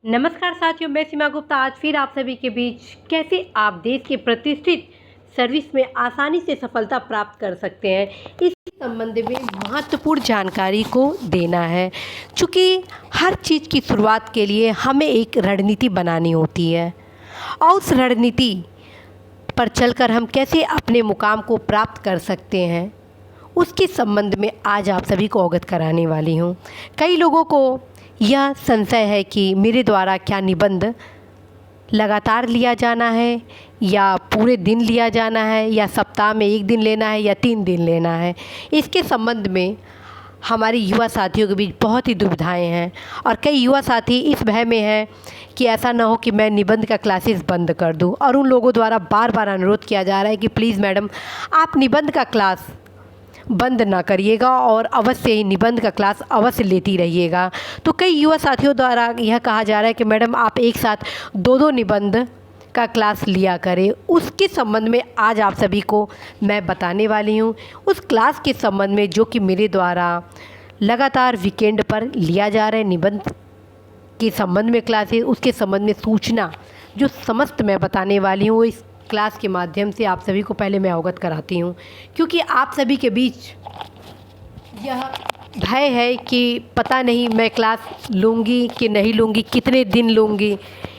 नमस्कार साथियों, मैं सीमा गुप्ता आज फिर आप सभी के बीच कैसे आप देश के प्रतिष्ठित सर्विस में आसानी से सफलता प्राप्त कर सकते हैं, इस संबंध में महत्वपूर्ण जानकारी को देना है। चूँकि हर चीज़ की शुरुआत के लिए हमें एक रणनीति बनानी होती है और उस रणनीति पर चलकर हम कैसे अपने मुकाम को प्राप्त कर सकते हैं, उसके संबंध में आज आप सभी को अवगत कराने वाली हूँ। कई लोगों को यह संशय है कि मेरे द्वारा क्या निबंध लगातार लिया जाना है या पूरे दिन लिया जाना है या सप्ताह में 1 दिन लेना है या 3 दिन लेना है। इसके संबंध में हमारे युवा साथियों के बीच बहुत ही दुविधाएं हैं और कई युवा साथी इस भय में हैं कि ऐसा ना हो कि मैं निबंध का क्लासेस बंद कर दूं, और उन लोगों द्वारा बार बार अनुरोध किया जा रहा है कि प्लीज़ मैडम आप निबंध का क्लास बंद ना करिएगा और अवश्य ही निबंध का क्लास अवश्य लेती रहिएगा। तो कई युवा साथियों द्वारा यह कहा जा रहा है कि मैडम आप एक साथ 2-2 निबंध का क्लास लिया करें। उसके संबंध में आज आप सभी को मैं बताने वाली हूँ। उस क्लास के संबंध में जो कि मेरे द्वारा लगातार वीकेंड पर लिया जा रहा है निबंध के संबंध में क्लासेस, उसके संबंध में सूचना जो समस्त मैं बताने वाली हूँ इस क्लास के माध्यम से आप सभी को पहले मैं अवगत कराती हूँ। क्योंकि आप सभी के बीच यह भय है कि पता नहीं मैं क्लास लूँगी कि नहीं लूँगी, कितने दिन लूँगी,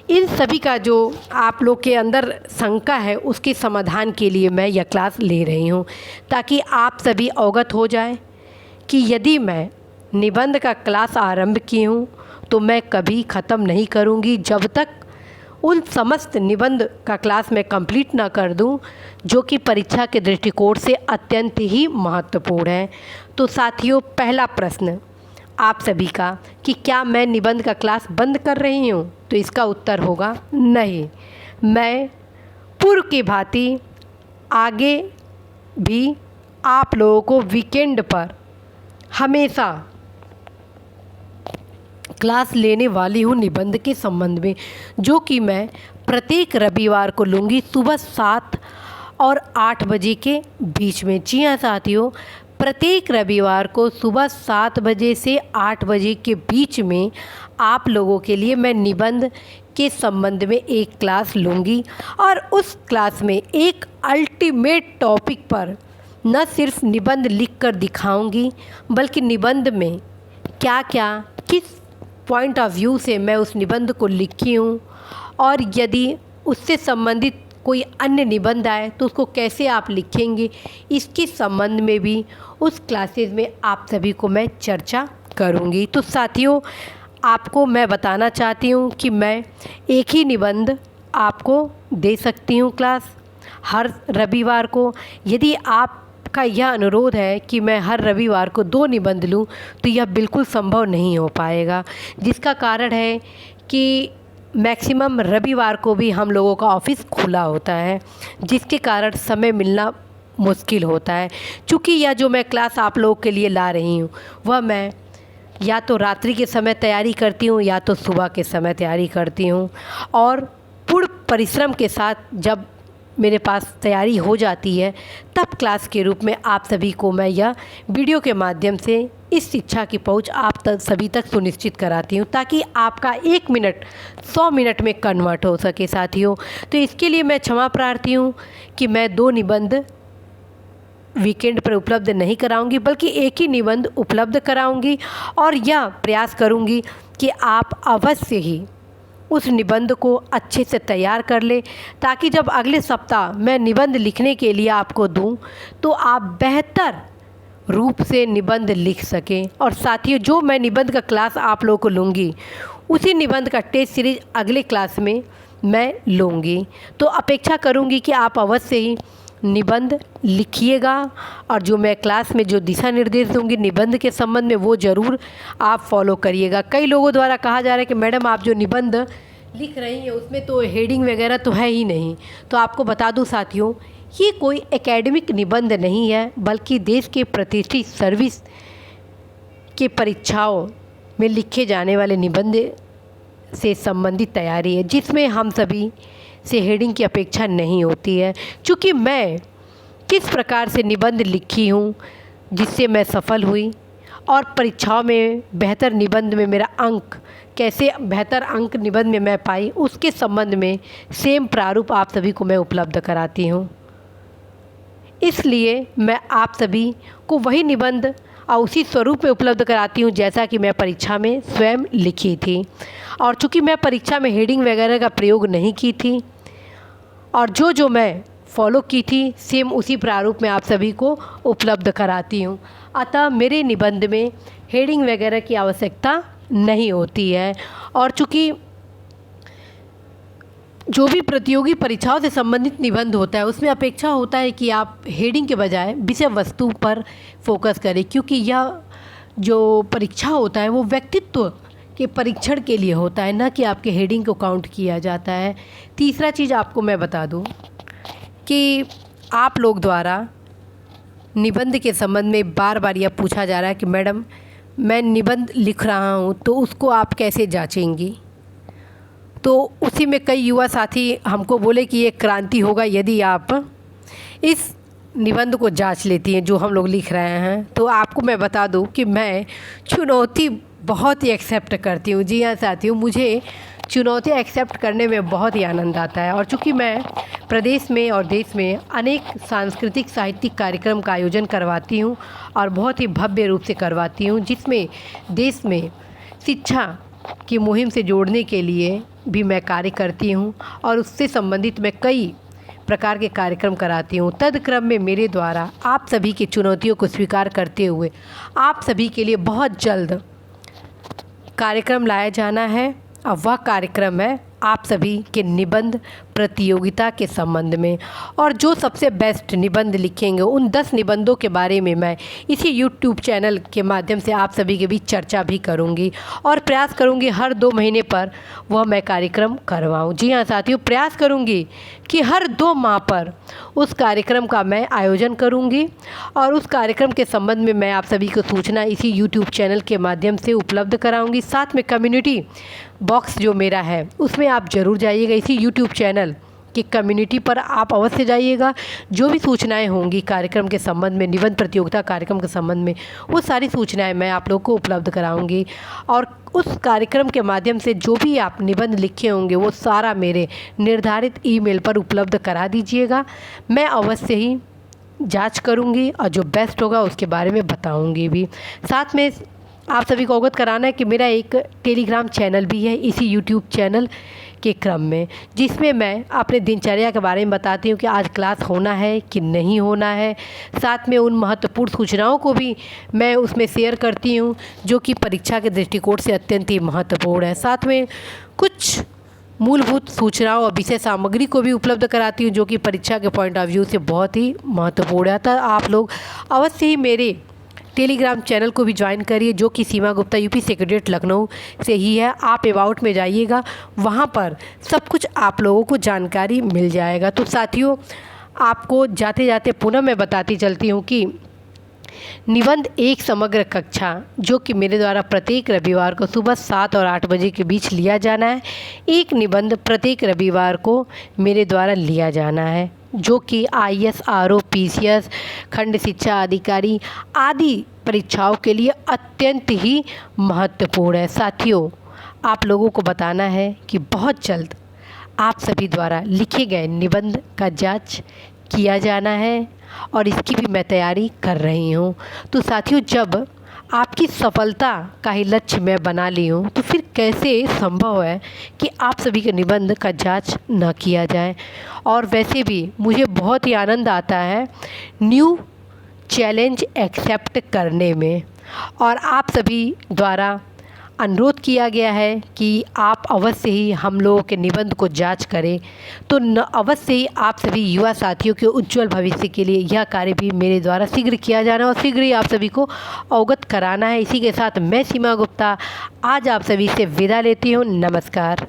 इन सभी का जो आप लोग के अंदर शंका है उसके समाधान के लिए मैं यह क्लास ले रही हूँ, ताकि आप सभी अवगत हो जाए कि यदि मैं निबंध का क्लास आरंभ की हूँ तो मैं कभी ख़त्म नहीं करूँगी जब तक उन समस्त निबंध का क्लास मैं कंप्लीट ना कर दूं, जो कि परीक्षा के दृष्टिकोण से अत्यंत ही महत्वपूर्ण है। तो साथियों, पहला प्रश्न आप सभी का कि क्या मैं निबंध का क्लास बंद कर रही हूं, तो इसका उत्तर होगा नहीं। मैं पूर्व की भांति आगे भी आप लोगों को वीकेंड पर हमेशा क्लास लेने वाली हूँ निबंध के संबंध में, जो कि मैं प्रत्येक रविवार को लूँगी सुबह 7 और 8 बजे के बीच में। जी हाँ साथियों, प्रत्येक रविवार को सुबह 7 बजे से 8 बजे के बीच में आप लोगों के लिए मैं निबंध के संबंध में एक क्लास लूँगी, और उस क्लास में एक अल्टीमेट टॉपिक पर न सिर्फ निबंध लिख कर दिखाऊँगी, बल्कि निबंध में क्या क्या किस पॉइंट ऑफ व्यू से मैं उस निबंध को लिखी हूँ, और यदि उससे संबंधित कोई अन्य निबंध आए तो उसको कैसे आप लिखेंगे, इसके संबंध में भी उस क्लासेस में आप सभी को मैं चर्चा करूँगी। तो साथियों, आपको मैं बताना चाहती हूँ कि मैं एक ही निबंध आपको दे सकती हूँ क्लास हर रविवार को। यदि आप का यह अनुरोध है कि मैं हर रविवार को 2 निबंध लूं, तो यह बिल्कुल संभव नहीं हो पाएगा, जिसका कारण है कि मैक्सिमम रविवार को भी हम लोगों का ऑफिस खुला होता है, जिसके कारण समय मिलना मुश्किल होता है। चूँकि यह जो मैं क्लास आप लोगों के लिए ला रही हूँ वह मैं या तो रात्रि के समय तैयारी करती हूँ या तो सुबह के समय तैयारी करती हूँ, और पूर्ण परिश्रम के साथ जब मेरे पास तैयारी हो जाती है तब क्लास के रूप में आप सभी को मैं यह वीडियो के माध्यम से इस शिक्षा की पहुंच आप तक सभी तक सुनिश्चित कराती हूं, ताकि आपका 1 मिनट 100 मिनट में कन्वर्ट हो सके साथियों। तो इसके लिए मैं क्षमा प्रार्थी हूं कि मैं 2 निबंध वीकेंड पर उपलब्ध नहीं कराऊंगी, बल्कि एक ही निबंध उपलब्ध कराऊंगी, और यह प्रयास करूंगी कि आप अवश्य ही उस निबंध को अच्छे से तैयार कर ले, ताकि जब अगले सप्ताह मैं निबंध लिखने के लिए आपको दूं तो आप बेहतर रूप से निबंध लिख सकें। और साथियों, जो मैं निबंध का क्लास आप लोगों को लूँगी उसी निबंध का टेस्ट सीरीज अगले क्लास में मैं लूँगी। तो अपेक्षा करूँगी कि आप अवश्य ही निबंध लिखिएगा, और जो मैं क्लास में जो दिशा निर्देश दूंगी निबंध के संबंध में वो ज़रूर आप फॉलो करिएगा। कई लोगों द्वारा कहा जा रहा है कि मैडम आप जो निबंध लिख रही हैं उसमें तो हेडिंग वगैरह तो है ही नहीं। तो आपको बता दूं साथियों, ये कोई एकेडमिक निबंध नहीं है, बल्कि देश के प्रतिष्ठित सर्विस के परीक्षाओं में लिखे जाने वाले निबंध से संबंधित तैयारी है, जिसमें हम सभी से हेडिंग की अपेक्षा नहीं होती है। चूँकि मैं किस प्रकार से निबंध लिखी हूँ जिससे मैं सफल हुई, और परीक्षाओं में बेहतर निबंध में मेरा अंक कैसे बेहतर अंक निबंध में मैं पाई, उसके संबंध में सेम प्रारूप आप सभी को मैं उपलब्ध कराती हूँ। इसलिए मैं आप सभी को वही निबंध और उसी स्वरूप में उपलब्ध कराती हूँ जैसा कि मैं परीक्षा में स्वयं लिखी थी। और चूँकि मैं परीक्षा में हेडिंग वगैरह का प्रयोग नहीं की थी और जो मैं फॉलो की थी सेम उसी प्रारूप में आप सभी को उपलब्ध कराती हूँ। अतः मेरे निबंध में हेडिंग वगैरह की आवश्यकता नहीं होती है। और चूँकि जो भी प्रतियोगी परीक्षाओं से संबंधित निबंध होता है उसमें अपेक्षा होता है कि आप हेडिंग के बजाय विषय वस्तु पर फोकस करें, क्योंकि यह जो परीक्षा होता है वो व्यक्तित्व के परीक्षण के लिए होता है, न कि आपके हेडिंग को काउंट किया जाता है। तीसरा चीज़ आपको मैं बता दूं कि आप लोग द्वारा निबंध के संबंध में बार बार यह पूछा जा रहा है कि मैडम मैं निबंध लिख रहा हूँ तो उसको आप कैसे जांचेंगी। तो उसी में कई युवा साथी हमको बोले कि ये क्रांति होगा यदि आप इस निबंध को जांच लेती हैं जो हम लोग लिख रहे हैं। तो आपको मैं बता दूं कि मैं चुनौती बहुत ही एक्सेप्ट करती हूँ। जी हाँ साथियों, मुझे चुनौतियाँ एक्सेप्ट करने में बहुत ही आनंद आता है। और चूँकि मैं प्रदेश में और देश में अनेक सांस्कृतिक साहित्यिक कार्यक्रम का आयोजन करवाती हूँ और बहुत ही भव्य रूप से करवाती हूँ, जिसमें देश में शिक्षा की मुहिम से जोड़ने के लिए भी मैं कार्य करती हूँ और उससे संबंधित मैं कई प्रकार के कार्यक्रम कराती हूँ। तदक्रम में मेरे द्वारा आप सभी की चुनौतियों को स्वीकार करते हुए आप सभी के लिए बहुत जल्द कार्यक्रम लाया जाना है। अब वह कार्यक्रम है आप सभी के निबंध प्रतियोगिता के संबंध में। और जो सबसे बेस्ट निबंध लिखेंगे उन 10 निबंधों के बारे में मैं इसी YouTube चैनल के माध्यम से आप सभी के बीच चर्चा भी करूंगी और प्रयास करूंगी हर 2 महीने पर वह मैं कार्यक्रम करवाऊं। जी हाँ साथियों, प्रयास करूंगी कि हर 2 माह पर उस कार्यक्रम का मैं आयोजन करूंगी और उस कार्यक्रम के संबंध में मैं आप सभी को सूचना इसी YouTube चैनल के माध्यम से उपलब्ध कराऊंगी। साथ में कम्युनिटी बॉक्स जो मेरा है उसमें आप ज़रूर जाइएगा। इसी YouTube चैनल की कम्युनिटी पर आप अवश्य जाइएगा। जो भी सूचनाएं होंगी कार्यक्रम के संबंध में, निबंध प्रतियोगिता कार्यक्रम के संबंध में, वो सारी सूचनाएं मैं आप लोग को उपलब्ध कराऊंगी। और उस कार्यक्रम के माध्यम से जो भी आप निबंध लिखे होंगे वो सारा मेरे निर्धारित ईमेल पर उपलब्ध करा दीजिएगा। मैं अवश्य ही जाँच करूँगी और जो बेस्ट होगा उसके बारे में बताऊँगी भी। साथ में आप सभी को अवगत कराना है कि मेरा एक टेलीग्राम चैनल भी है इसी YouTube चैनल के क्रम में, जिसमें मैं अपने दिनचर्या के बारे में बताती हूँ कि आज क्लास होना है कि नहीं होना है। साथ में उन महत्वपूर्ण सूचनाओं को भी मैं उसमें शेयर करती हूँ जो कि परीक्षा के दृष्टिकोण से अत्यंत ही महत्वपूर्ण है। साथ में कुछ मूलभूत सूचनाओं और विषय सामग्री को भी उपलब्ध कराती हूँ जो कि परीक्षा के पॉइंट ऑफ व्यू से बहुत ही महत्वपूर्ण है। तो आप लोग अवश्य ही मेरे टेलीग्राम चैनल को भी ज्वाइन करिए जो कि सीमा गुप्ता यूपी सेक्रेटरीट लखनऊ से ही है। आप अबाउट में जाइएगा, वहाँ पर सब कुछ आप लोगों को जानकारी मिल जाएगा। तो साथियों, आपको जाते जाते पुनः मैं बताती चलती हूँ कि निबंध एक समग्र कक्षा जो कि मेरे द्वारा प्रत्येक रविवार को सुबह 7 और 8 बजे के बीच लिया जाना है। एक निबंध प्रत्येक रविवार को मेरे द्वारा लिया जाना है जो कि IAS, RO, PCS, खंड शिक्षा अधिकारी आदि परीक्षाओं के लिए अत्यंत ही महत्वपूर्ण है। साथियों, आप लोगों को बताना है कि बहुत जल्द आप सभी द्वारा लिखे गए निबंध का जांच किया जाना है और इसकी भी मैं तैयारी कर रही हूँ। तो साथियों, जब आपकी सफलता का ही लक्ष्य मैं बना ली हूँ तो फिर कैसे संभव है कि आप सभी के निबंध का जांच न किया जाए। और वैसे भी मुझे बहुत ही आनंद आता है न्यू चैलेंज एक्सेप्ट करने में। और आप सभी द्वारा अनुरोध किया गया है कि आप अवश्य ही हम लोगों के निबंध को जांच करें। तो अवश्य ही आप सभी युवा साथियों के उज्जवल भविष्य के लिए यह कार्य भी मेरे द्वारा शीघ्र किया जाना और शीघ्र ही आप सभी को अवगत कराना है। इसी के साथ मैं सीमा गुप्ता आज आप सभी से विदा लेती हूँ। नमस्कार।